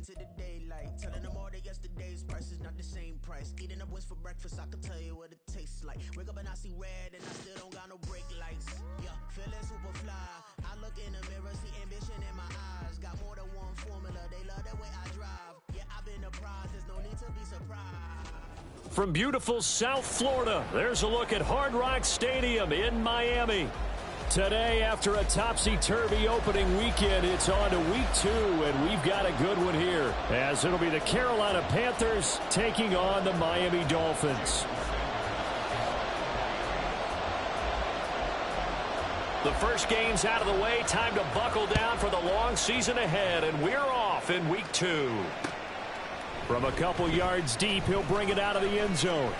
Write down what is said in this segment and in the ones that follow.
into the daylight, telling them all that yesterday's price is not the same price. Eating up what's for breakfast, I can tell you what it tastes like. Wake up and I see red and I still don't got no brake lights. Yeah, feeling super fly. I look in the mirror, see ambition in my eyes. Got more than one formula, they love the way I drive. Yeah, I've been apprised, there's no need to be surprised. From beautiful South Florida, there's a look at Hard Rock Stadium in Miami. Today, after a topsy-turvy opening weekend, it's on to week 2, and we've got a good one here, as it'll be the Carolina Panthers taking on the Miami Dolphins. The first game's out of the way. Time to buckle down for the long season ahead, and we're off in week 2. From a couple yards deep, he'll bring it out of the end zone.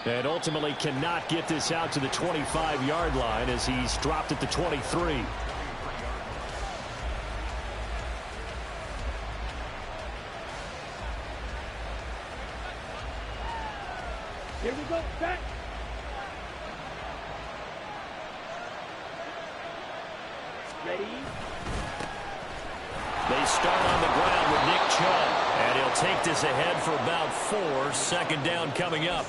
And ultimately cannot get this out to the 25-yard line as he's dropped at the 23. Here we go, back. Ready? They start on the ground with Nick Chubb, and he'll take this ahead for about 4. Second down coming up.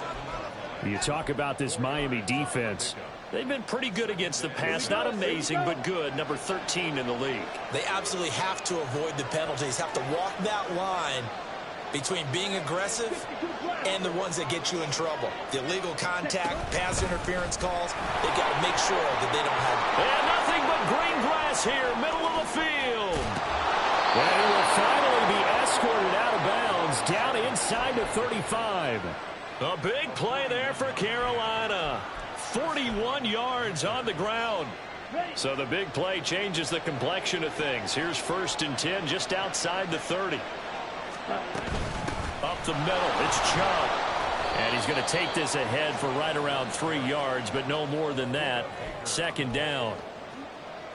You talk about this Miami defense. They've been pretty good against the pass. Not amazing, but good. Number 13 in the league. They absolutely have to avoid the penalties, have to walk that line between being aggressive and the ones that get you in trouble. The illegal contact, pass interference calls, they've got to make sure that they don't have... And nothing but green grass here, middle of the field. And he will finally be escorted out of bounds, down inside the 35. A big play there for Carolina. 41 yards on the ground. So the big play changes the complexion of things. Here's 1st and 10 just outside the 30. Up the middle, it's Chubb. And he's going to take this ahead for right around 3 yards, but no more than that. Second down.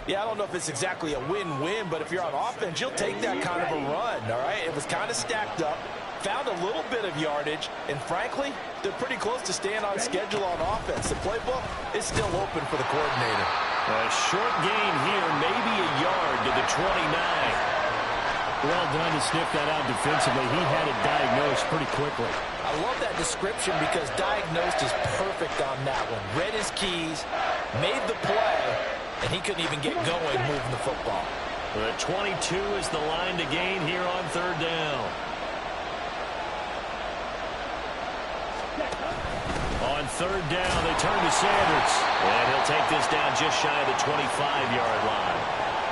Yeah, I don't know if it's exactly a win-win, but if you're on offense, you'll take that kind of a run, all right? It was kind of stacked up. Found a little bit of yardage, and frankly, they're pretty close to staying on schedule on offense. The playbook is still open for the coordinator. A short gain here, maybe a yard to the 29. Well done to sniff that out defensively. He had it diagnosed pretty quickly. I love that description because diagnosed is perfect on that one. Read his keys, made the play, and he couldn't even get going moving the football. The 22 is the line to gain here on 3rd down. On 3rd down, they turn to Sanders. And he'll take this down just shy of the 25-yard line.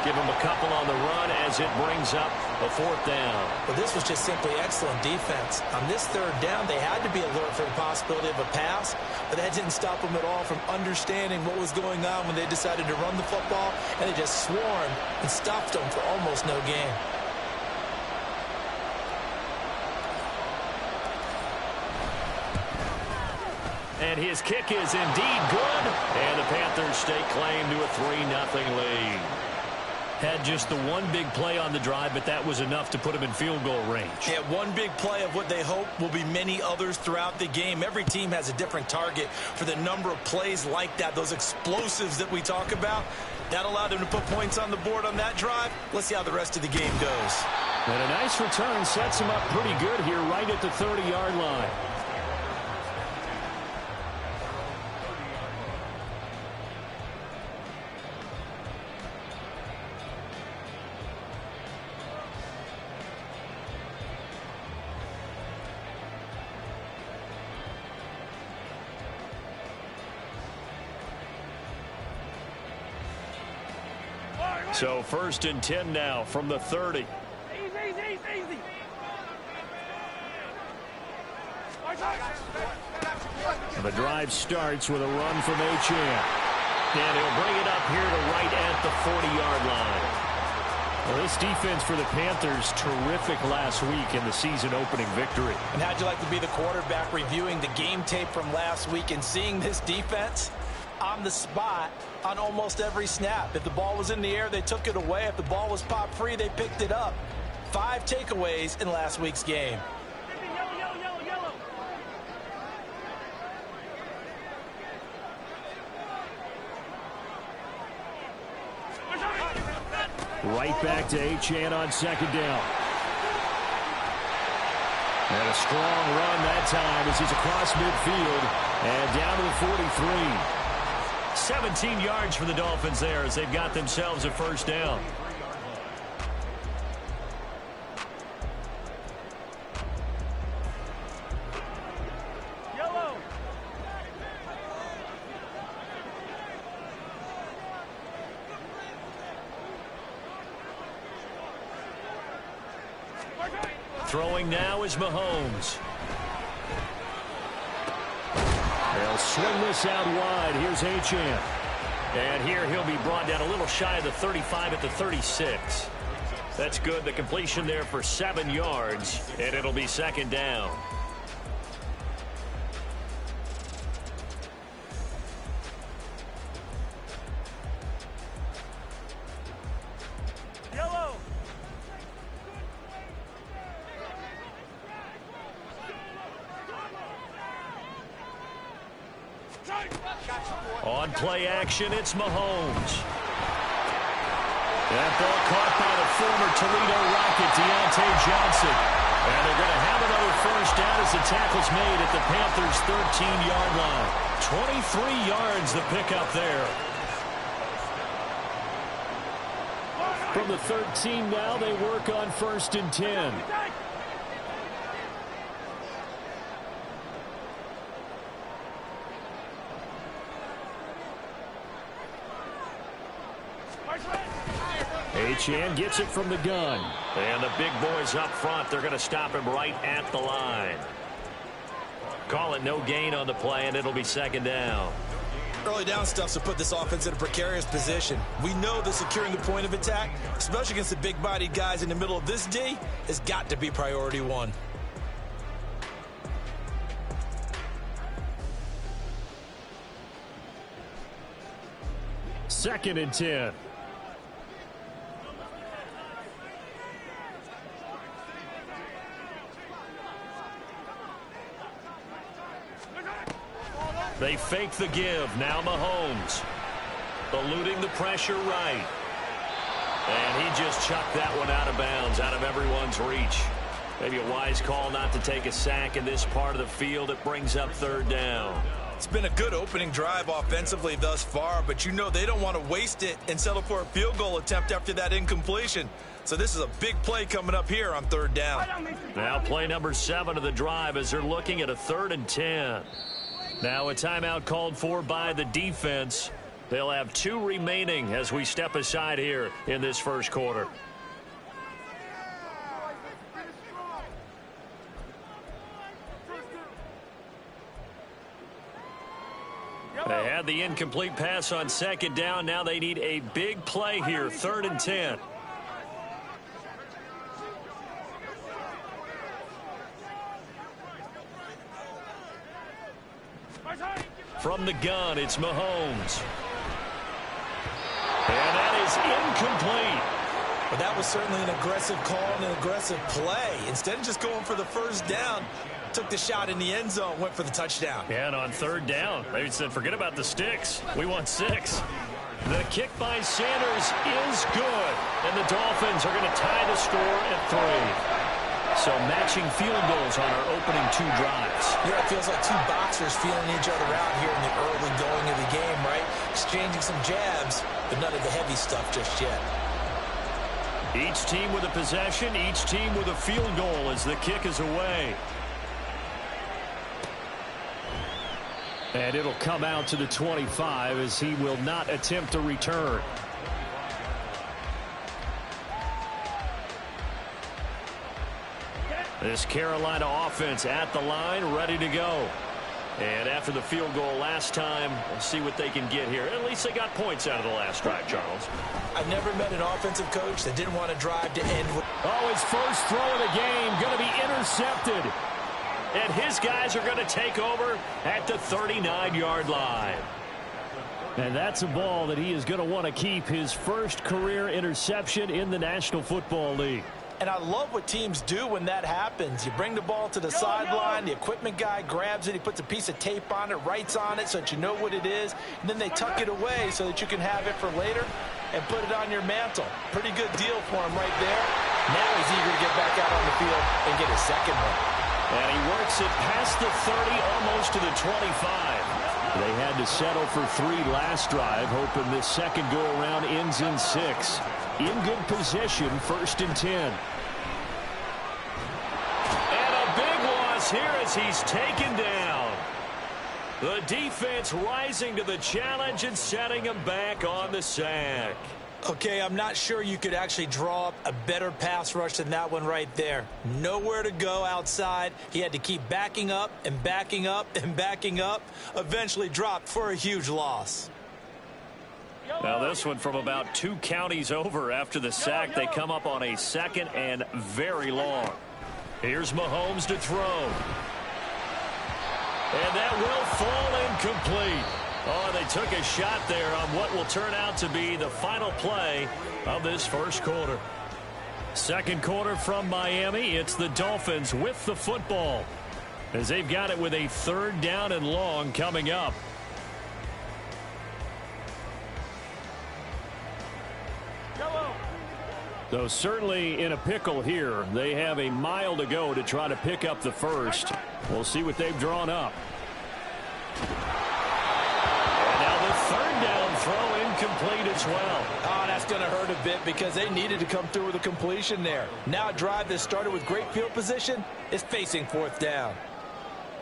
Give him a couple on the run as it brings up a 4th down. But this was just simply excellent defense. On this 3rd down, they had to be alert for the possibility of a pass, but that didn't stop them at all from understanding what was going on when they decided to run the football, and they just swarmed and stopped them for almost no gain. And his kick is indeed good. And the Panthers stake claim to a 3-0 lead. Had just the one big play on the drive, but that was enough to put him in field goal range. Yeah, one big play of what they hope will be many others throughout the game. Every team has a different target for the number of plays like that, those explosives that we talk about. That allowed them to put points on the board on that drive. Let's see how the rest of the game goes. And a nice return sets him up pretty good here right at the 30-yard line. So 1st and 10 now from the 30. Easy. The drive starts with a run from Achane. And he'll bring it up here to right at the 40-yard line. Well, this defense for the Panthers, terrific last week in the season-opening victory. And how'd you like to be the quarterback reviewing the game tape from last week and seeing this defense on the spot on almost every snap? If the ball was in the air, they took it away. If the ball was popped free, they picked it up. 5 takeaways in last week's game. Right back to Achane on second down. And a strong run that time as he's across midfield and down to the 43. 17 yards for the Dolphins there as they've got themselves a first down. Yellow. Throwing now is Mahomes. They'll swing this out wide. Here's Achane. And here he'll be brought down a little shy of the 35 at the 36. That's good. The completion there for 7 yards, and it'll be second down. Yellow. On play action, it's Mahomes. That ball caught by the former Toledo Rocket, Deontay Johnson. And they're going to have another first down as the tackle's made at the Panthers' 13-yard line. 23 yards the pickup there. From the 13 now, they work on 1st and 10. Achane gets it from the gun. And the big boys up front, they're going to stop him right at the line. Call it no gain on the play, and it'll be second down. Early down stuff to put this offense in a precarious position. We know that securing the point of attack, especially against the big-bodied guys in the middle of this D, has got to be priority one. Second and 10. They fake the give. Now Mahomes. Eluding the pressure right. And he just chucked that one out of bounds, out of everyone's reach. Maybe a wise call not to take a sack in this part of the field. It brings up third down. It's been a good opening drive offensively thus far, but you know they don't want to waste it and settle for a field goal attempt after that incompletion. So this is a big play coming up here on third down. Now play number 7 of the drive as they're looking at a 3rd and 10. Now a timeout called for by the defense. They'll have 2 remaining as we step aside here in this first quarter. They had the incomplete pass on second down. Now they need a big play here, 3rd and 10. From the gun, it's Mahomes. And that is incomplete. But that was certainly an aggressive call and an aggressive play. Instead of just going for the first down, took the shot in the end zone, went for the touchdown. And on third down, they said, forget about the sticks. We want 6. The kick by Sanders is good. And the Dolphins are going to tie the score at 3. So matching field goals on our opening 2 drives. Yeah, it feels like 2 boxers feeling each other out here in the early going of the game, right? Exchanging some jabs, but none of the heavy stuff just yet. Each team with a possession, each team with a field goal as the kick is away. And it'll come out to the 25 as he will not attempt a return. This Carolina offense at the line, ready to go. And after the field goal last time, we'll see what they can get here. At least they got points out of the last drive, Charles. I've never met an offensive coach that didn't want to drive to end with... Oh, his first throw of the game going to be intercepted. And his guys are going to take over at the 39-yard line. And that's a ball that he is going to want to keep, his first career interception in the National Football League. And I love what teams do when that happens. You bring the ball to the sideline, the equipment guy grabs it, he puts a piece of tape on it, writes on it so that you know what it is, and then they tuck it away so that you can have it for later. and put it on your mantle. Pretty good deal for him right there. Now he's eager to get back out on the field and get his second one. And he works it past the 30, almost to the 25. They had to settle for 3 last drive, hoping this second go-around ends in 6. In good position, 1st and 10. And a big loss here as he's taken down. The defense rising to the challenge and setting him back on the sack. Okay, I'm not sure you could actually draw up a better pass rush than that one right there. Nowhere to go outside. He had to keep backing up and backing up and backing up. Eventually dropped for a huge loss. Now this one from about 2 counties over after the sack. They come up on a 2nd and very long. Here's Mahomes to throw. And that will fall incomplete. Oh, they took a shot there on what will turn out to be the final play of this first quarter. Second quarter from Miami. It's the Dolphins with the football as they've got it with a 3rd down and long coming up. So certainly in a pickle here. They have a mile to go to try to pick up the first. We'll see what they've drawn up. And now the 3rd down throw incomplete as well. Oh, that's going to hurt a bit because they needed to come through with a completion there. Now a drive that started with great field position is facing 4th down.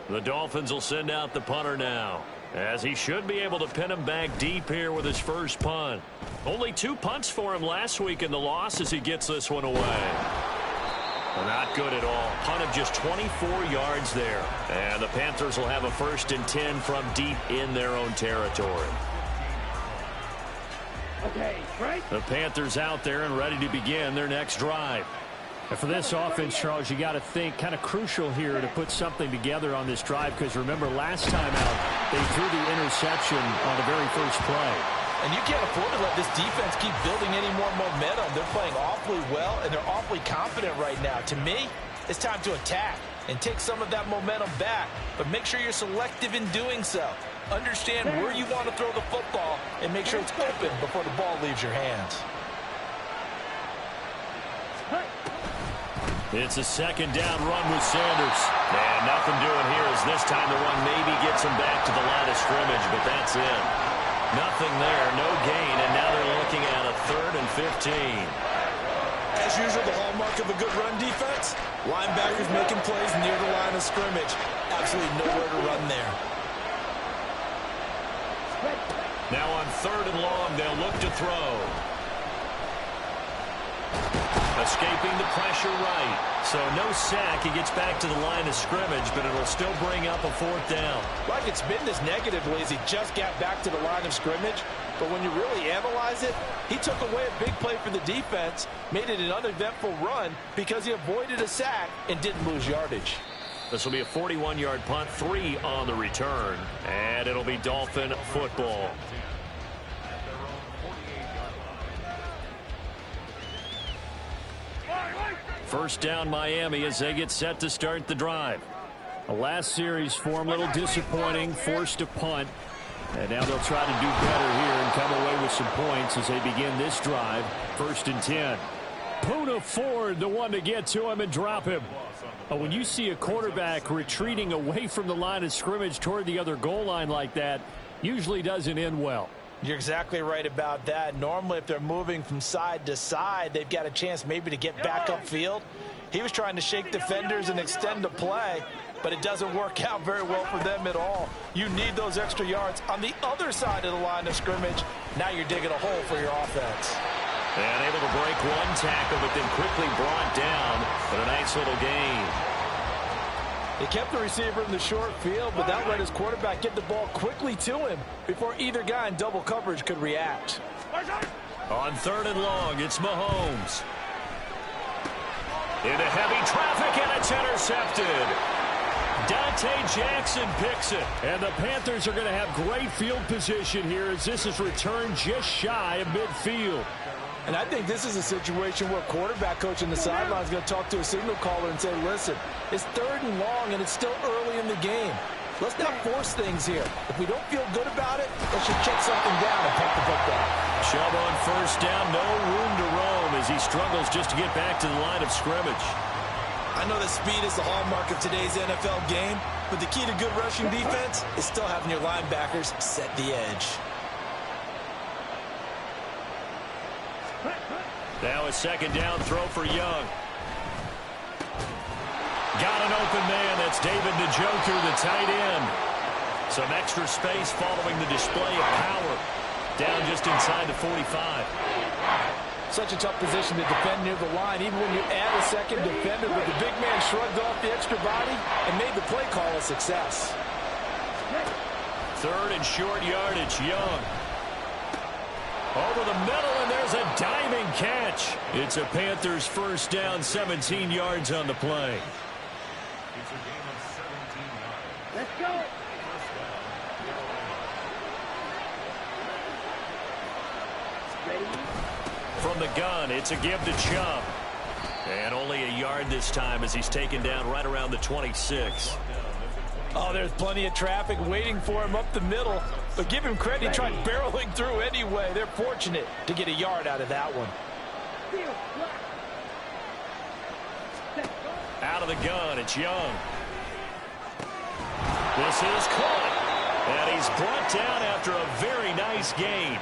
The Dolphins will send out the punter now, as he should be able to pin him back deep here with his first punt. Only 2 punts for him last week in the loss as he gets this one away. Not good at all. Punt of just 24 yards there. And the Panthers will have a 1st and 10 from deep in their own territory. Okay, right. The Panthers out there and ready to begin their next drive. And for this offense, Charles, you got to think kind of crucial here to put something together on this drive, because remember last time out they threw the interception on the very first play. And you can't afford to let this defense keep building any more momentum. They're playing awfully well, and they're awfully confident right now. To me, it's time to attack and take some of that momentum back, but make sure you're selective in doing so. Understand where you want to throw the football and make sure it's open before the ball leaves your hands. It's a 2nd down run with Sanders. And nothing doing here as this time the run maybe gets him back to the line of scrimmage, but that's it. Nothing there, no gain, and now they're looking at a 3rd and 15. As usual, the hallmark of a good run defense, linebackers making plays near the line of scrimmage. Absolutely nowhere to run there. Now on 3rd and long, they'll look to throw. Escaping the pressure right. So no sack. He gets back to the line of scrimmage, but it'll still bring up a 4th down. Like it's been this negatively as he just got back to the line of scrimmage. But when you really analyze it, he took away a big play for the defense, made it an uneventful run because he avoided a sack and didn't lose yardage. This will be a 41-yard punt, 3 on the return, and it'll be Dolphin football. First down Miami as they get set to start the drive. The last series for him, a little disappointing, forced a punt. And now they'll try to do better here and come away with some points as they begin this drive. 1st and 10. Poona Ford, the one to get to him and drop him. When you see a quarterback retreating away from the line of scrimmage toward the other goal line like that, usually doesn't end well. You're exactly right about that. Normally, if they're moving from side to side, they've got a chance maybe to get back upfield. He was trying to shake defenders and extend the play, but it doesn't work out very well for them at all. You need those extra yards on the other side of the line of scrimmage. Now you're digging a hole for your offense. And able to break one tackle, but then quickly brought down. But a nice little gain. He kept the receiver in the short field, but that let his quarterback get the ball quickly to him before either guy in double coverage could react. On 3rd and long, it's Mahomes. Into heavy traffic, and it's intercepted. Dante Jackson picks it. And the Panthers are going to have great field position here as this is returned just shy of midfield. And I think this is a situation where quarterback coach in the sideline is going to talk to a signal caller and say, listen, it's 3rd and long and it's still early in the game. Let's not force things here. If we don't feel good about it, let's just check something down and pump the football. Chubb on first down, no room to roam as he struggles just to get back to the line of scrimmage. I know that speed is the hallmark of today's NFL game, but the key to good rushing defense is still having your linebackers set the edge. Now a second down throw for Young. Got an open man. That's David Njoku, the tight end. Some extra space following the display of power. Down just inside the 45. Such a tough position to defend near the line, even when you add a second defender, but the big man shrugged off the extra body and made the play call a success. Third and short yardage, Young. Over the middle, and there's a diving catch. It's a Panthers first down, 17 yards on the play. Let's go. Ready? From the gun, it's a give to Chubb. And only a yard this time as he's taken down right around the 26. Oh, there's plenty of traffic waiting for him up the middle. But give him credit, he tried barreling through anyway. They're fortunate to get a yard out of that one. Out of the gun, it's Young. This is caught. And he's brought down after a very nice gain.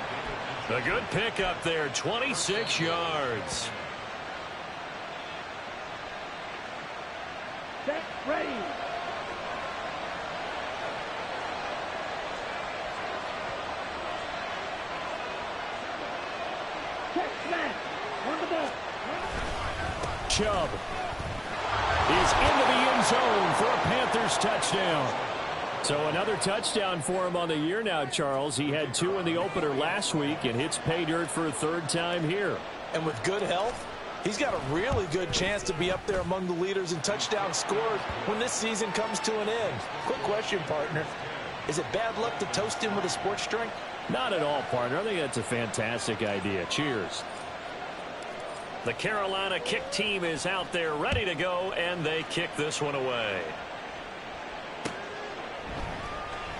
A good pickup there, 26 yards. Set, ready. Check, smash. On the ball. Chubb is into the end zone for a Panthers touchdown. So another touchdown for him on the year now, Charles. He had 2 in the opener last week and hits pay dirt for a third time here. And with good health, he's got a really good chance to be up there among the leaders in touchdowns scored when this season comes to an end. Quick question, partner. Is it bad luck to toast him with a sports drink? Not at all, partner. I think that's a fantastic idea. Cheers. The Carolina kick team is out there ready to go, and they kick this one away.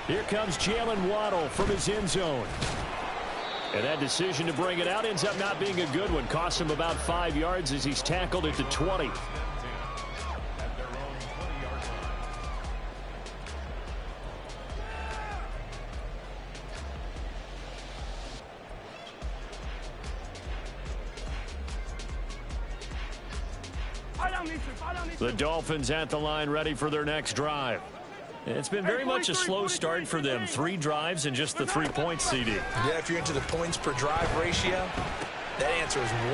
Here comes Jalen Waddle from his end zone. And that decision to bring it out ends up not being a good one. Costs him about 5 yards as he's tackled at the 20. The Dolphins at the line ready for their next drive. It's been very much a slow start for them. 3 drives and just the 3 points, CD. Yeah, if you're into the points per drive ratio, that answer is 1.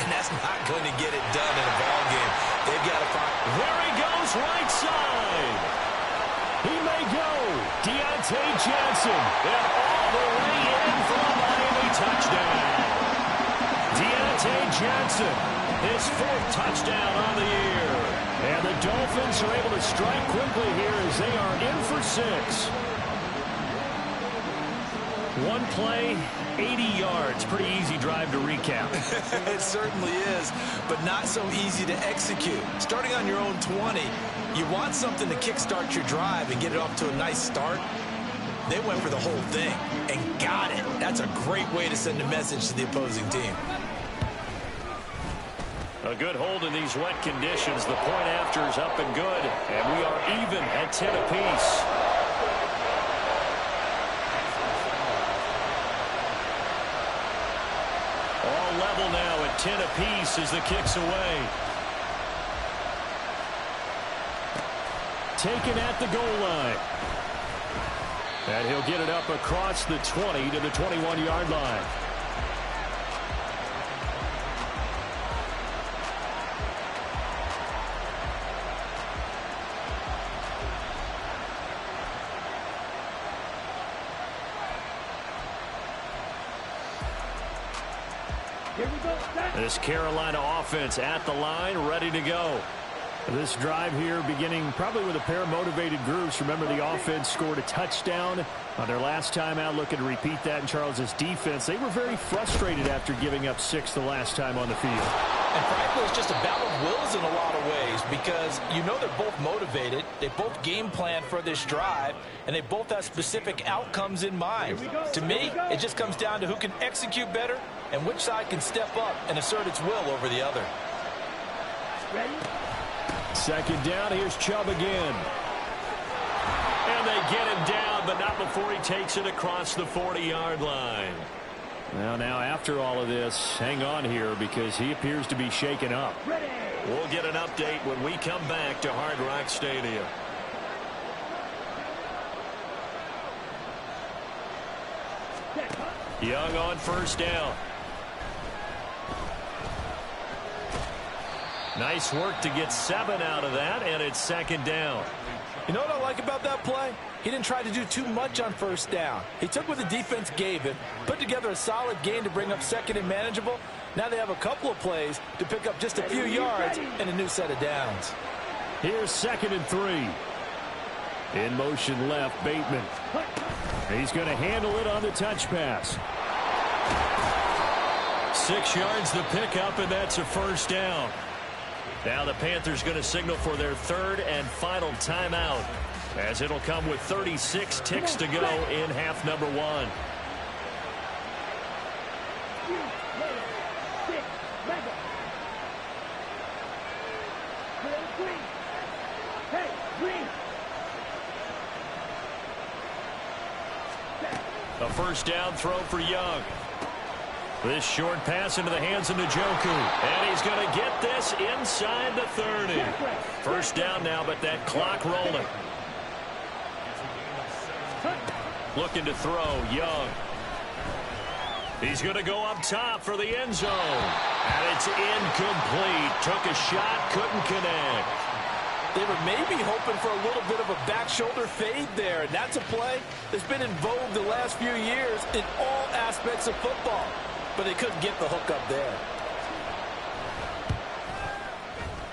And that's not going to get it done in a ball game. They've got to find. There he goes, right side. He may go. Deontay Johnson. And all the way in for a Miami touchdown. Deontay Johnson, his 4th touchdown on the year. And the Dolphins are able to strike quickly here as they are in for 6. One play, 80 yards. Pretty easy drive to recap. It certainly is, but not so easy to execute. Starting on your own 20, you want something to kickstart your drive and get it off to a nice start. They went for the whole thing and got it. That's a great way to send a message to the opposing team. A good hold in these wet conditions. The point after is up and good. And we are even at 10 apiece. All level now at 10 apiece as the kick's away. Taken at the goal line. And he'll get it up across the 20 to the 21-yard line. This Carolina offense at the line, ready to go. This drive here beginning probably with a pair of motivated groups. Remember, the offense scored a touchdown on their last time out. Looking to repeat that in Charles's defense. They were very frustrated after giving up 6 the last time on the field. And frankly, it's just a battle of wills in a lot of ways because you know they're both motivated. They both game plan for this drive, and they both have specific outcomes in mind. To me, it just comes down to who can execute better and which side can step up and assert its will over the other. Ready? Second down, here's Chubb again. And they get him down, but not before he takes it across the 40-yard line. Now, after all of this, hang on here because he appears to be shaken up. Ready? We'll get an update when we come back to Hard Rock Stadium. Young on first down. Nice work to get 7 out of that, and it's second down. You know what I like about that play? He didn't try to do too much on first down. He took what the defense gave him, put together a solid gain to bring up second and manageable. Now they have a couple of plays to pick up just a few yards and a new set of downs. Here's 2nd and 3. In motion left, Bateman. He's going to handle it on the touch pass. 6 yards the pickup, and that's a first down. Now the Panthers going to signal for their 3rd and final timeout, as it'll come with 36 ticks to go in half number 1. A first down throw for Young. This short pass into the hands of Njoku. And he's going to get this inside the 30. First down now, but that clock rolling. Looking to throw, Young. He's going to go up top for the end zone. And it's incomplete. Took a shot, couldn't connect. They were maybe hoping for a little bit of a back shoulder fade there. And that's a play that's been in vogue the last few years in all aspects of football. But they couldn't get the hook up there.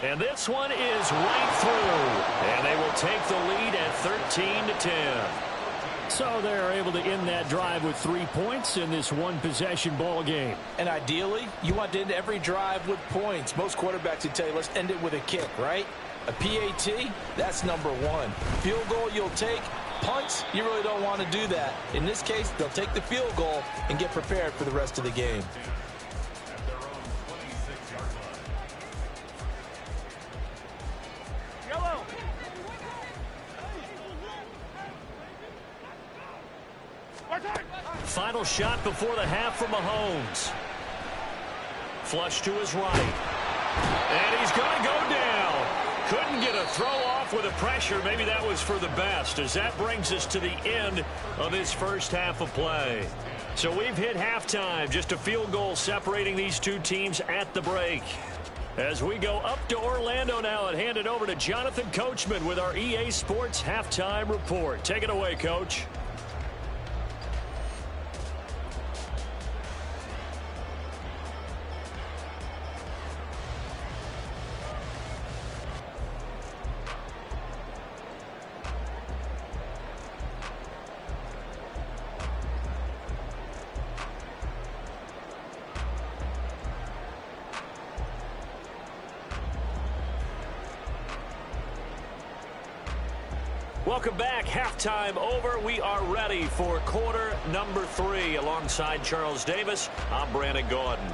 And this one is right through. And they will take the lead at 13-10. So they're able to end that drive with 3 points in this one-possession ball game. And ideally, you want to end every drive with points. Most quarterbacks would tell you, let's end it with a kick, right? A PAT, that's number 1. Field goal you'll take. Punts, you really don't want to do that. In this case, they'll take the field goal and get prepared for the rest of the game. Yellow. Final shot before the half from Mahomes. Flush to his right. And he's going to go down. Couldn't get a throw off with the pressure. Maybe that was for the best, as that brings us to the end of this first half of play. So we've hit halftime. Just a field goal separating these two teams at the break. As we go up to Orlando now and hand it over to Jonathan Coachman with our EA Sports Halftime Report. Take it away, Coach. Welcome back. Halftime over. We are ready for quarter number 3. Alongside Charles Davis, I'm Brandon Gordon.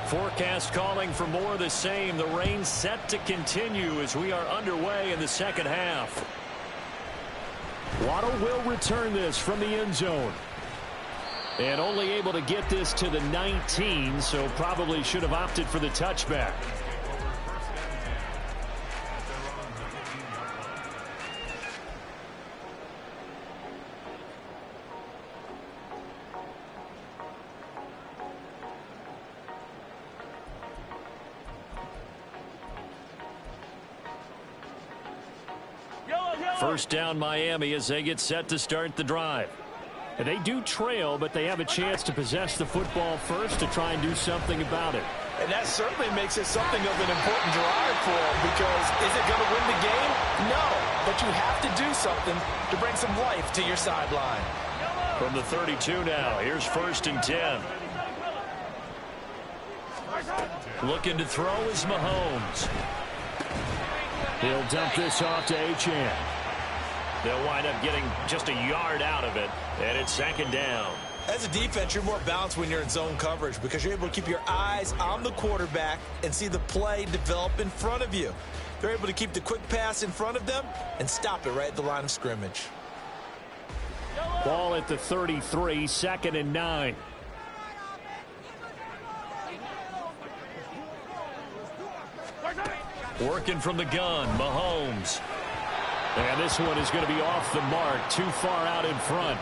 Forecast calling for more of the same. The rain set to continue as we are underway in the second half. Waddle will return this from the end zone. And only able to get this to the 19, so probably should have opted for the touchback. First down Miami as they get set to start the drive. And they do trail, but they have a chance to possess the football first to try and do something about it. And that certainly makes it something of an important drive for him, because is it going to win the game? No, but you have to do something to bring some life to your sideline. From the 32 now, here's 1st and 10. Looking to throw is Mahomes. He'll dump this off to Achane. They'll wind up getting just a yard out of it, and it's 2nd down. As a defense, you're more balanced when you're in zone coverage because you're able to keep your eyes on the quarterback and see the play develop in front of you. They're able to keep the quick pass in front of them and stop it right at the line of scrimmage. Ball at the 33, 2nd and 9. Working from the gun, Mahomes. And this one is going to be off the mark, too far out in front.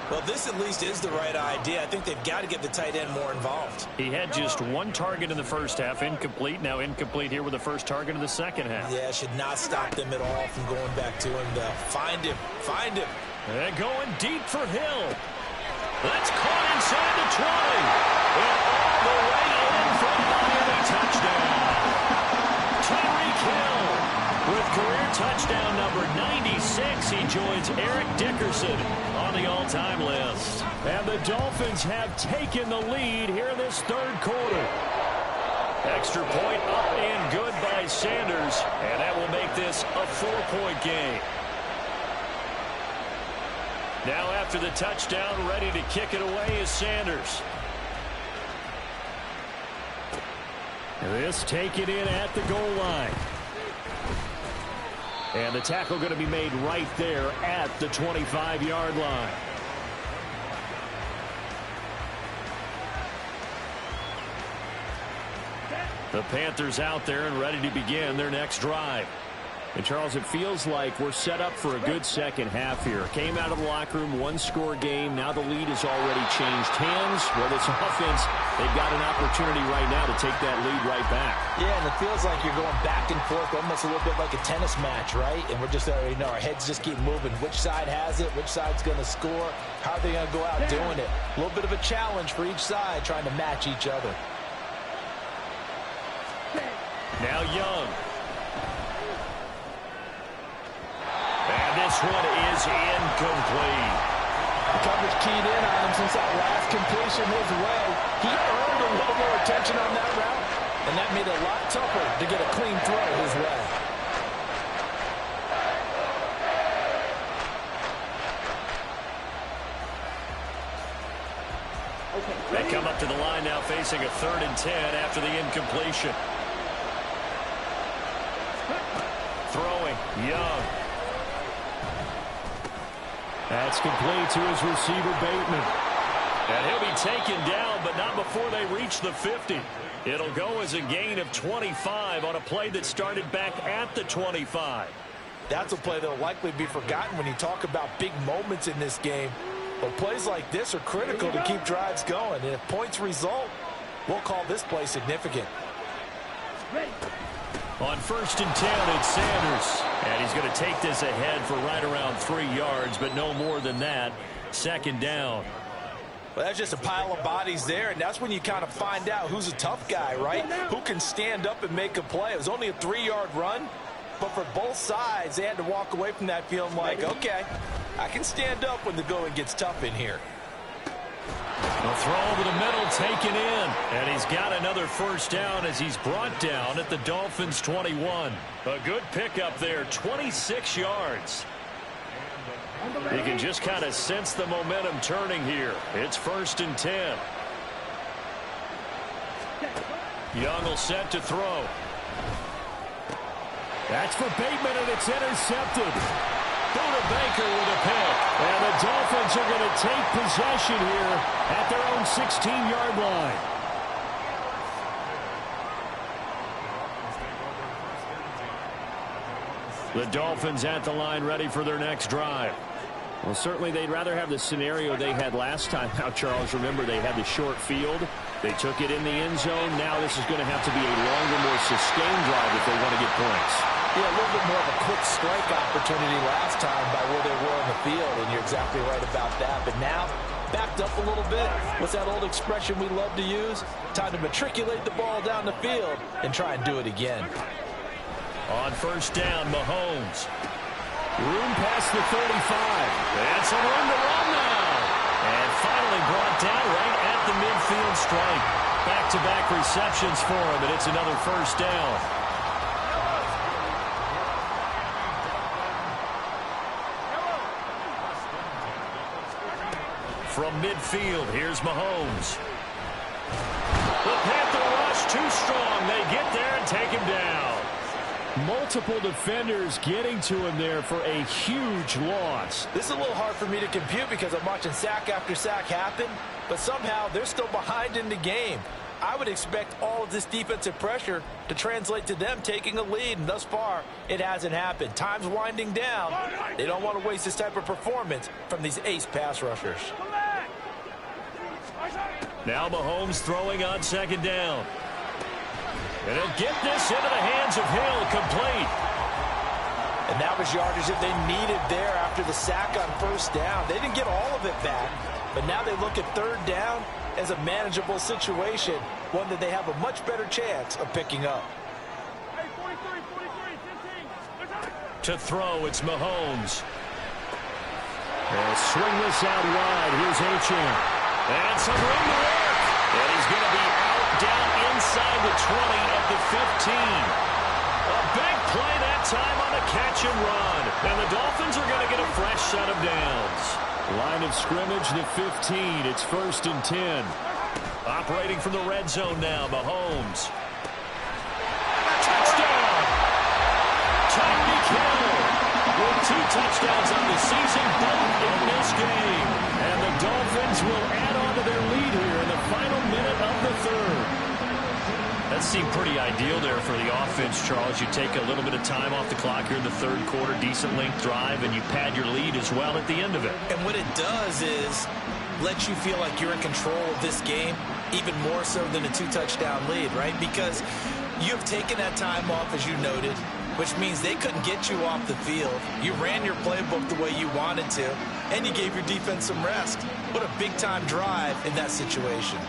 Well, this at least is the right idea. I think they've got to get the tight end more involved. He had just 1 target in the first half, incomplete. Now incomplete here with the first target in the second half. Yeah, should not stop them at all from going back to him. Find him. Find him. And going deep for Hill. That's caught inside the 20. And all the way in for a Miami touchdown. Tyreek Hill with career touchdown number 96. He joins Eric Dickerson on the all-time list. And the Dolphins have taken the lead here in this 3rd quarter. Extra point up and good by Sanders. And that will make this a 4-point game. Now after the touchdown, ready to kick it away is Sanders. This taken in at the goal line. And the tackle going to be made right there at the 25-yard line. The Panthers out there and ready to begin their next drive. And, Charles, it feels like we're set up for a good second half here. Came out of the locker room, 1-score game. Now the lead has already changed hands. Well, this offense, they've got an opportunity right now to take that lead right back. Yeah, and it feels like you're going back and forth, almost a little bit like a tennis match, right? And we're just already know our heads just keep moving. Which side has it? Which side's going to score? How are they going to go out doing it? A little bit of a challenge for each side, trying to match each other. Now Young. And this one is incomplete. The coverage keyed in on him since that last completion his way. He earned a little more attention on that route, and that made it a lot tougher to get a clean throw his way. They come up to the line now facing a 3rd and 10 after the incompletion. Throwing, Young. That's complete to his receiver, Bateman. And he'll be taken down, but not before they reach the 50. It'll go as a gain of 25 on a play that started back at the 25. That's a play that will likely be forgotten when you talk about big moments in this game. But plays like this are critical to keep drives going. And if points result, we'll call this play significant. On 1st and 10, it's Sanders. And he's going to take this ahead for right around 3 yards, but no more than that. 2nd down. Well, that's just a pile of bodies there, and that's when you kind of find out who's a tough guy, right? Who can stand up and make a play. It was only a 3-yard run, but for both sides, they had to walk away from that feeling like, okay, I can stand up when the going gets tough in here. A throw over the middle taken in. And he's got another 1st down as he's brought down at the Dolphins' 21. A good pickup there, 26 yards. You can just kind of sense the momentum turning here. It's 1st and 10. Young will set to throw. That's for Bateman, and it's intercepted. Buda Baker with a pick. And the Dolphins are going to take possession here at their own 16-yard line. The Dolphins at the line ready for their next drive. Well, certainly they'd rather have the scenario they had last time. Now, Charles, remember they had the short field. They took it in the end zone. Now this is going to have to be a longer, more sustained drive if they want to get points. Yeah, a little bit more of a quick strike opportunity last time by where they were on the field, and you're exactly right about that. But now, backed up a little bit. What's that old expression we love to use? Time to matriculate the ball down the field and try and do it again. On first down, Mahomes. Room past the 35. And some room to run now. And finally brought down right at the midfield stripe. Back-to-back receptions for him, and it's another first down. From midfield, here's Mahomes. The Panther rush too strong. They get there and take him down. Multiple defenders getting to him there for a huge loss. This is a little hard for me to compute because I'm watching sack after sack happen, but somehow they're still behind in the game. I would expect all of this defensive pressure to translate to them taking a lead, and thus far, it hasn't happened. Time's winding down. They don't want to waste this type of performance from these ace pass rushers. Now Mahomes throwing on second down. And he'll get this into the hands of Hill, complete. And that was yardage that they needed there after the sack on first down. They didn't get all of it back, but now they look at third down as a manageable situation, one that they have a much better chance of picking up. To throw, it's Mahomes. And swing this out wide. Here's Achane. And some room to work. And he's going to be out down inside the 20 at the 15. A big play that time on a catch and run. And the Dolphins are going to get a fresh set of downs. Line of scrimmage, the 15. It's first and 10. Operating from the red zone now, Mahomes. Touchdown! Tyreek Hill with 2 touchdowns on the season, both in this game. And the Dolphins will add on to their lead here in the final minute of the third. That seemed pretty ideal there for the offense, Charles. You take a little bit of time off the clock here in the third quarter, decent length drive, and you pad your lead as well at the end of it. And what it does is let you feel like you're in control of this game, even more so than a 2-touchdown lead, right? Because you have taken that time off, as you noted, which means they couldn't get you off the field. You ran your playbook the way you wanted to, and you gave your defense some rest. What a big-time drive in that situation.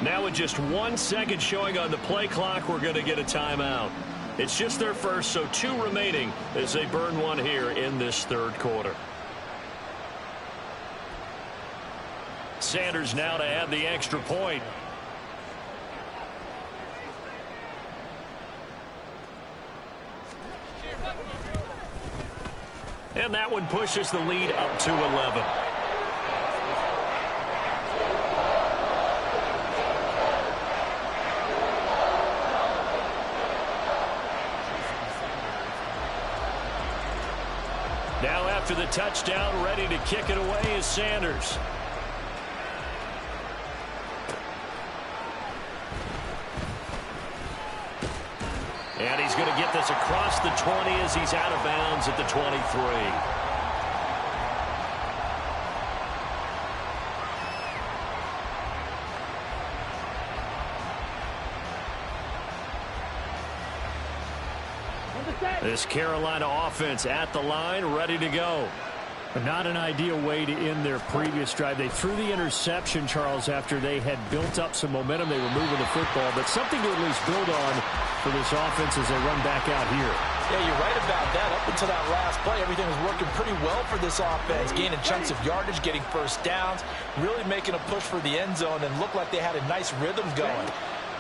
Now with just 1 second showing on the play clock, we're going to get a timeout. It's just their first, so 2 remaining as they burn one here in this third quarter. Sanders now to add the extra point. And that one pushes the lead up to 11. Now after the touchdown, ready to kick it away is Sanders. And he's going to get this across the 20 as he's out of bounds at the 23. This Carolina offense at the line, ready to go. Not an ideal way to end their previous drive. They threw the interception, Charles, after they had built up some momentum. They were moving the football, but something to at least build on for this offense as they run back out here. Yeah, you're right about that. Up until that last play, everything was working pretty well for this offense, gaining chunks of yardage, getting first downs, really making a push for the end zone, and looked like they had a nice rhythm going.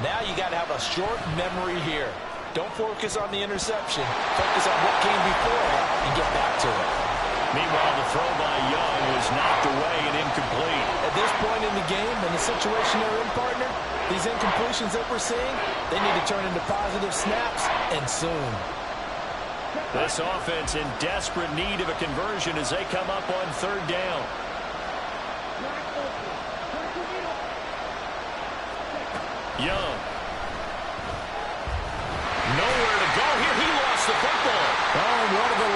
Now you got to have a short memory here. Don't focus on the interception. Focus on what came before it and get back to it. Meanwhile, the throw by Young was knocked away and incomplete. At this point in the game, in the situation they're in, partner, these incompletions that we're seeing, they need to turn into positive snaps, and soon. This offense in desperate need of a conversion as they come up on third down. Young. Nowhere to go here. He lost the football. Oh, one of the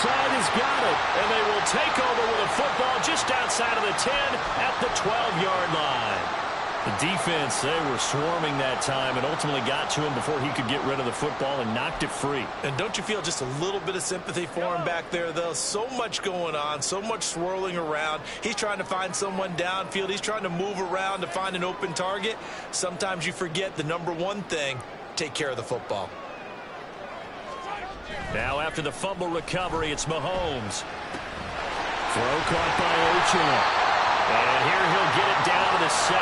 side has got it. And they will take over with a football just outside of the 10 at the 12-yard line. The defense, they were swarming that time and ultimately got to him before he could get rid of the football and knocked it free. And don't you feel just a little bit of sympathy for him back there, though? So much going on, so much swirling around. He's trying to find someone downfield. He's trying to move around to find an open target. Sometimes you forget the number one thing, take care of the football. Now after the fumble recovery, it's Mahomes. Throw caught by Achane. And here he'll get it down to the 7.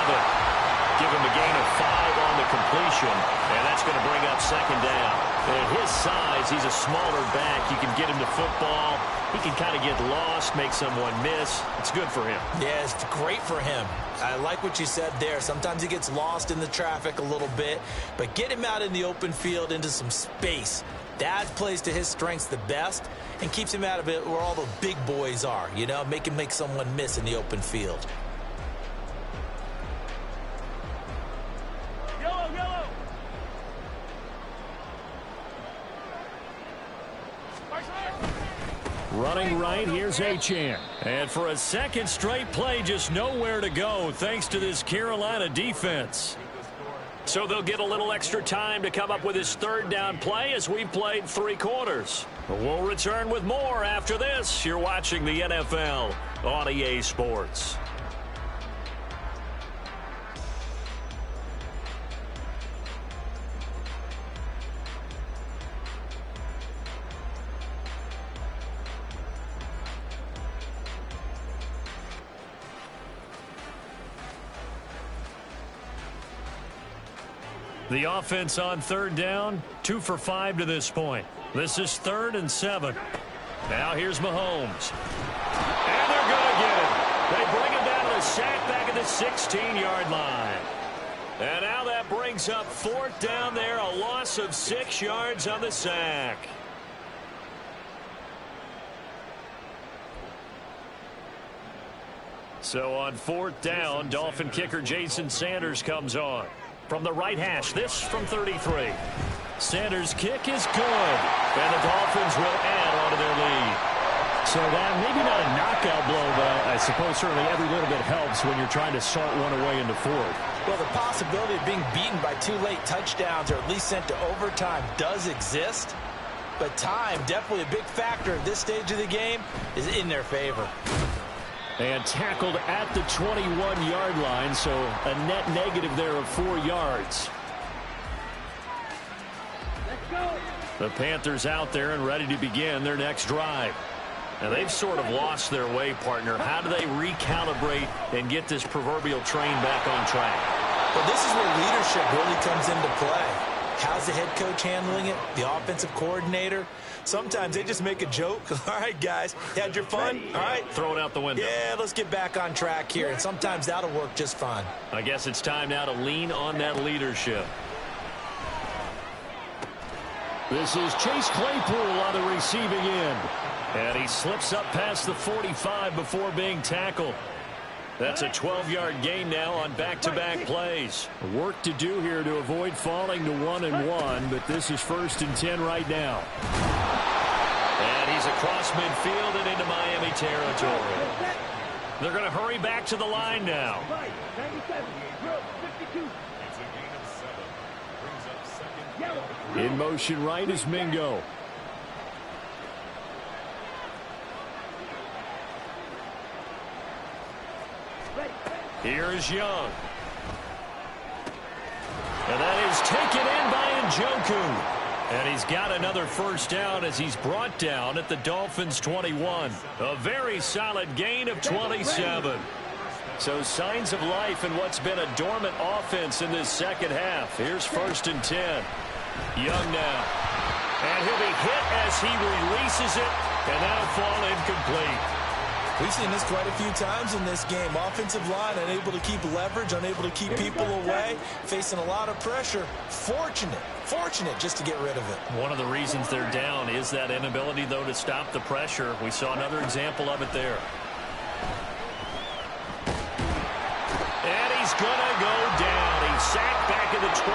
Give him a gain of 5 on the completion, and that's going to bring up second down. At his size, he's a smaller back. You can get him to football. He can kind of get lost, make someone miss. It's good for him. Yeah, it's great for him. I like what you said there. Sometimes he gets lost in the traffic a little bit, but get him out in the open field into some space. That plays to his strengths the best and keeps him out of it where all the big boys are, you know, make him make someone miss in the open field. Running right, here's Achane. And for a second straight play, just nowhere to go thanks to this Carolina defense. So they'll get a little extra time to come up with his third down play as we played 3 quarters. We'll return with more after this. You're watching the NFL on EA Sports. The offense on third down, 2 for 5 to this point. This is 3rd and 7. Now here's Mahomes. And they're going to get him. They bring him down to the sack back at the 16-yard line. And now that brings up 4th down there, a loss of 6 yards on the sack. So on 4th down, Dolphin kicker Jason Sanders comes on. From the right hash, this from 33. Sanders' kick is good. And the Dolphins will add on to their lead. So that maybe not a knockout blow, but I suppose certainly every little bit helps when you're trying to salt one away into 4th. Well, the possibility of being beaten by 2 late touchdowns or at least sent to overtime does exist. But time, definitely a big factor at this stage of the game, is in their favor. And tackled at the 21-yard line, so a net negative there of 4 yards. Let's go. The Panthers out there and ready to begin their next drive. Now, they've sort of lost their way, partner. How do they recalibrate and get this proverbial train back on track? Well, this is where leadership really comes into play. How's the head coach handling it? The offensive coordinator? Sometimes they just make a joke. All right, guys, had your fun? All right. Throw it out the window. Yeah, let's get back on track here. And sometimes that'll work just fine. I guess it's time now to lean on that leadership. This is Chase Claypool on the receiving end. And he slips up past the 45 before being tackled. That's a 12-yard gain now on back-to-back plays. Work to do here to avoid falling to 1-1, but this is 1st and 10 right now. And he's across midfield and into Miami territory. They're going to hurry back to the line now. In motion right is Mingo. Here is Young. And that is taken in by Njoku. And he's got another 1st down as he's brought down at the Dolphins' 21. A very solid gain of 27. So signs of life in what's been a dormant offense in this second half. Here's 1st and 10. Young now. And he'll be hit as he releases it. And that'll fall incomplete. We've seen this quite a few times in this game. Offensive line unable to keep leverage, unable to keep people away, facing a lot of pressure. Fortunate just to get rid of it. One of the reasons they're down is that inability, though, to stop the pressure. We saw another example of it there. And he's going to go down. He's sacked back at the 24.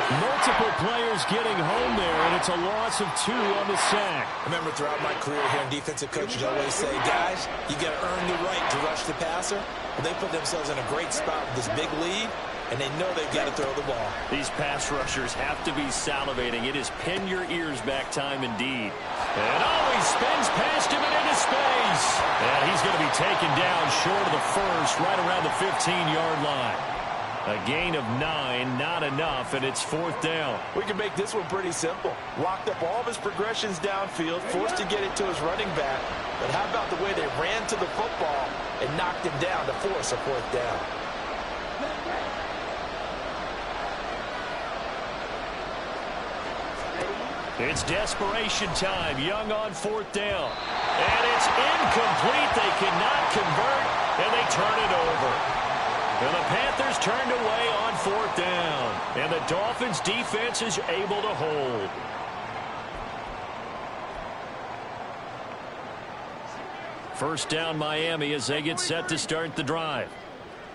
Multiple players getting home there, and it's a loss of 2 on the sack. I remember throughout my career hearing defensive coaches always say, guys, you got to earn the right to rush the passer. Well, they put themselves in a great spot with this big lead, and they know they've got to throw the ball. These pass rushers have to be salivating. It is pin your ears back time indeed. And he spins past him and into space. And he's going to be taken down short of the first, right around the 15-yard line. A gain of 9, not enough, and it's 4th down. We can make this one pretty simple. Locked up all of his progressions downfield, forced to get it to his running back. But how about the way they ran to the football and knocked him down to force a 4th down? It's desperation time. Young on 4th down. And it's incomplete. They cannot convert, and they turn it over. And the Panthers turned away on 4th down. And the Dolphins' defense is able to hold. First down Miami as they get set to start the drive.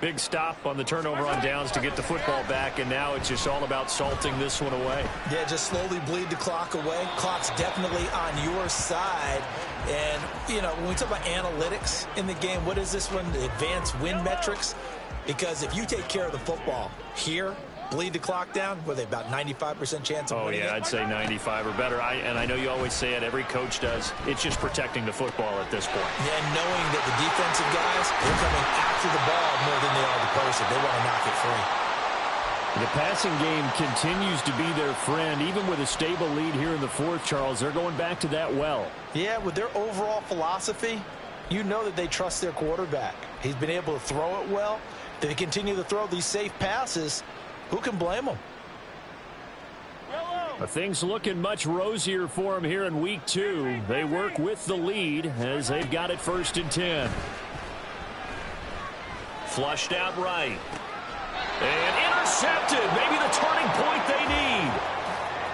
Big stop on the turnover on downs to get the football back, and now it's just all about salting this one away. Yeah, just slowly bleed the clock away. Clock's definitely on your side. And, you know, when we talk about analytics in the game, what is this one? The advanced win metrics? Because if you take care of the football here, bleed the clock down, what are they, about 95% chance of winning it? I'd say 95 or better. And I know you always say it, every coach does. It's just protecting the football at this point. Yeah, and knowing that the defensive guys, they're coming after the ball more than they are the person. They want to knock it free. The passing game continues to be their friend. Even with a stable lead here in the 4th, Charles, they're going back to that well. Yeah, with their overall philosophy, you know that they trust their quarterback. He's been able to throw it well. They continue to throw these safe passes. Who can blame them? Things looking much rosier for them here in week 2. They work with the lead as they've got it 1st and 10. Flushed out right. And intercepted. Maybe the turning point they need.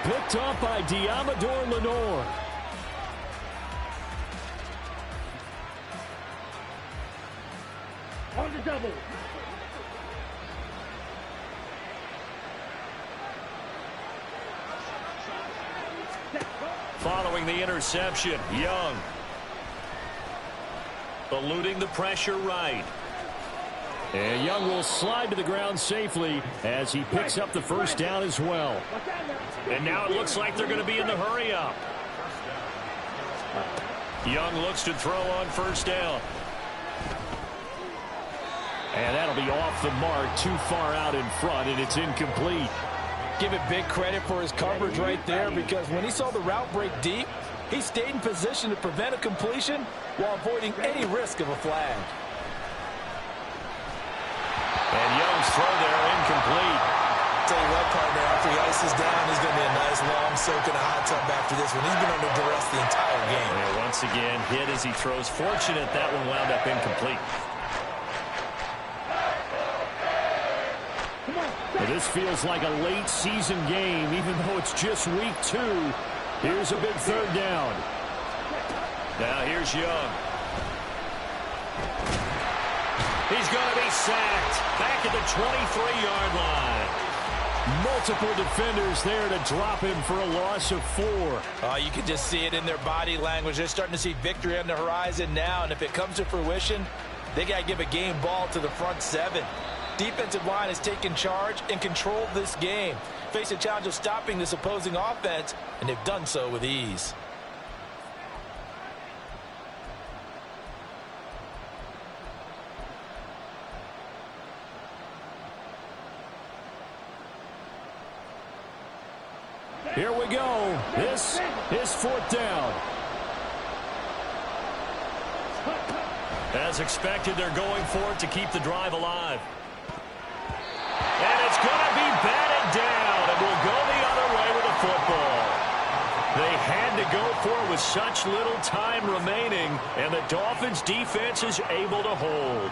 Picked up by Diamador Lenore. On the double. Following the interception, Young. Eluding the pressure right. And Young will slide to the ground safely as he picks up the 1st down as well. And now it looks like they're going to be in the hurry up. Young looks to throw on 1st down. And that'll be off the mark, too far out in front, and it's incomplete. Give it big credit for his coverage right there, because when he saw the route break deep, he stayed in position to prevent a completion while avoiding any risk of a flag. And Young's throw there incomplete. Tell you what, partner, after he ices down, he's going to be a nice long soak in a hot tub after this one. He's been under duress the entire game. And once again, hit as he throws. Fortunate that one wound up incomplete. Well, this feels like a late season game, even though it's just week 2. Here's a big 3rd down. Now here's Young. He's going to be sacked back at the 23-yard line. Multiple defenders there to drop him for a loss of 4. Oh, you can just see it in their body language. They're starting to see victory on the horizon now, and if it comes to fruition, they got to give a game ball to the front 7. Defensive line has taken charge and controlled this game. Face a challenge of stopping this opposing offense, and they've done so with ease. Here we go. This is 4th down. As expected, they're going for it to keep the drive alive. And it's going to be batted down, and will go the other way with the football. They had to go for it with such little time remaining, and the Dolphins' defense is able to hold.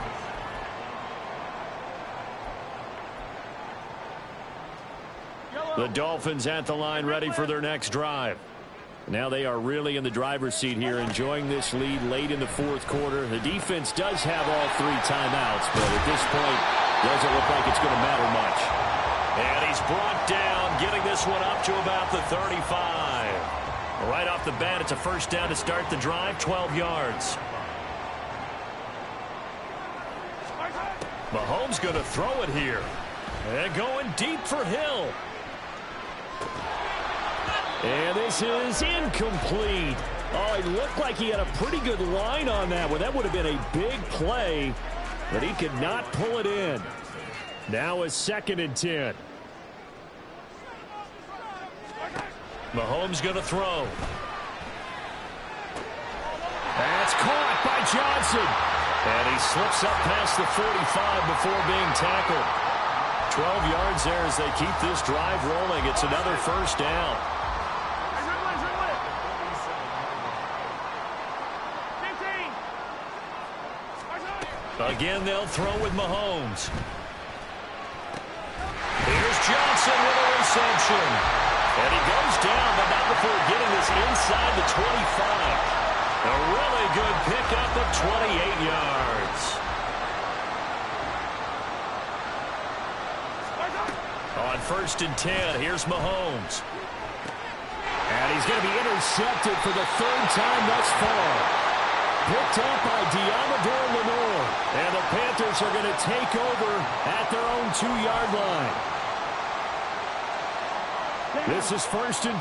The Dolphins at the line ready for their next drive. Now they are really in the driver's seat here, enjoying this lead late in the 4th quarter. The defense does have all 3 timeouts, but at this point, doesn't look like it's going to matter much. And he he's brought down, getting this one up to about the 35. Right off the bat, it's a first down to start the drive, 12 yards. Mahomes going to throw it here. And going deep for Hill. And this is incomplete. Oh, it looked like he had a pretty good line on that one. That would have been a big play, but he could not pull it in. Now a 2nd and 10. Mahomes going to throw. That's caught by Johnson. And he slips up past the 45 before being tackled. 12 yards there as they keep this drive rolling. It's another first down. Again, they'll throw with Mahomes. Here's Johnson with a reception. And he goes down, but not before getting this inside the 25. A really good pickup of 28 yards. On 1st and 10, here's Mahomes. And he's going to be intercepted for the 3rd time thus far. Picked up by Diamador Lenore. And the Panthers are going to take over at their own 2-yard line. This is 1st and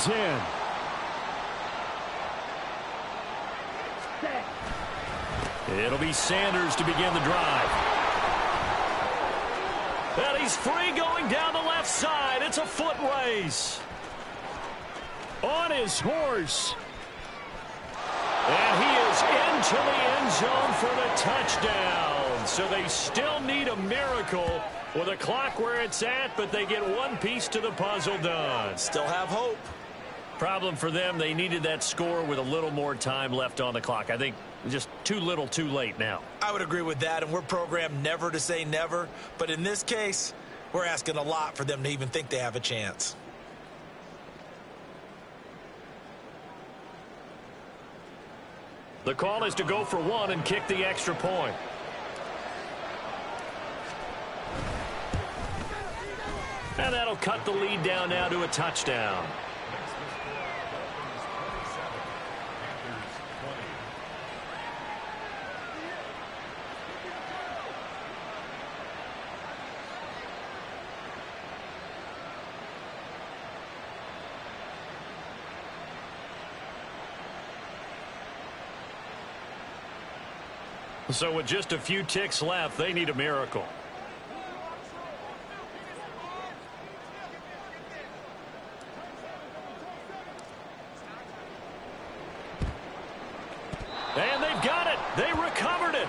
10. It'll be Sanders to begin the drive. And he's free going down the left side. It's a foot race. On his horse. And he is into the end zone for the touchdown. So they still need a miracle with the clock where it's at, but they get one piece to the puzzle done. Still have hope. Problem for them, they needed that score with a little more time left on the clock. I think just too little, too late now. I would agree with that, and we're programmed never to say never. But in this case, we're asking a lot for them to even think they have a chance. The call is to go for one and kick the extra point. And that'll cut the lead down now to a touchdown. So with just a few ticks left, they need a miracle. And they've got it. They recovered it.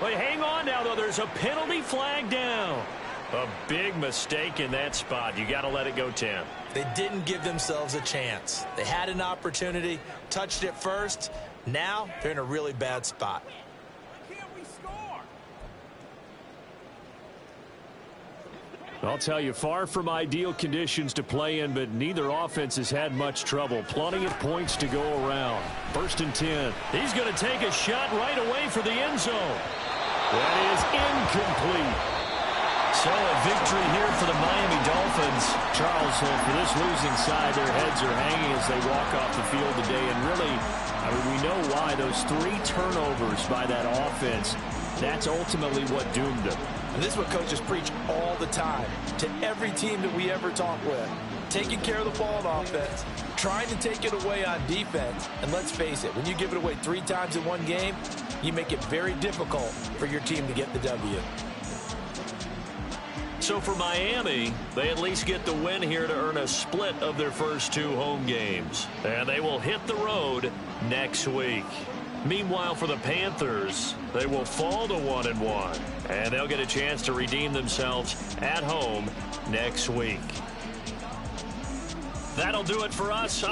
But hang on now, though. There's a penalty flag down. A big mistake in that spot. You got to let it go 10. They didn't give themselves a chance. They had an opportunity, touched it first. Now they're in a really bad spot. I'll tell you, far from ideal conditions to play in, but neither offense has had much trouble. Plenty of points to go around. 1st and 10. He's going to take a shot right away for the end zone. That is incomplete. So a victory here for the Miami Dolphins. Charles, for this losing side, their heads are hanging as they walk off the field today. And really, I mean, we know why. Those 3 turnovers by that offense, that's ultimately what doomed them. And this is what coaches preach all the time to every team that we ever talk with. Taking care of the ball on offense, trying to take it away on defense. And let's face it, when you give it away 3 times in one game, you make it very difficult for your team to get the W. So for Miami, they at least get the win here to earn a split of their first 2 home games. And they will hit the road next week. Meanwhile, for the Panthers, they will fall to 1-1, and they'll get a chance to redeem themselves at home next week. That'll do it for us.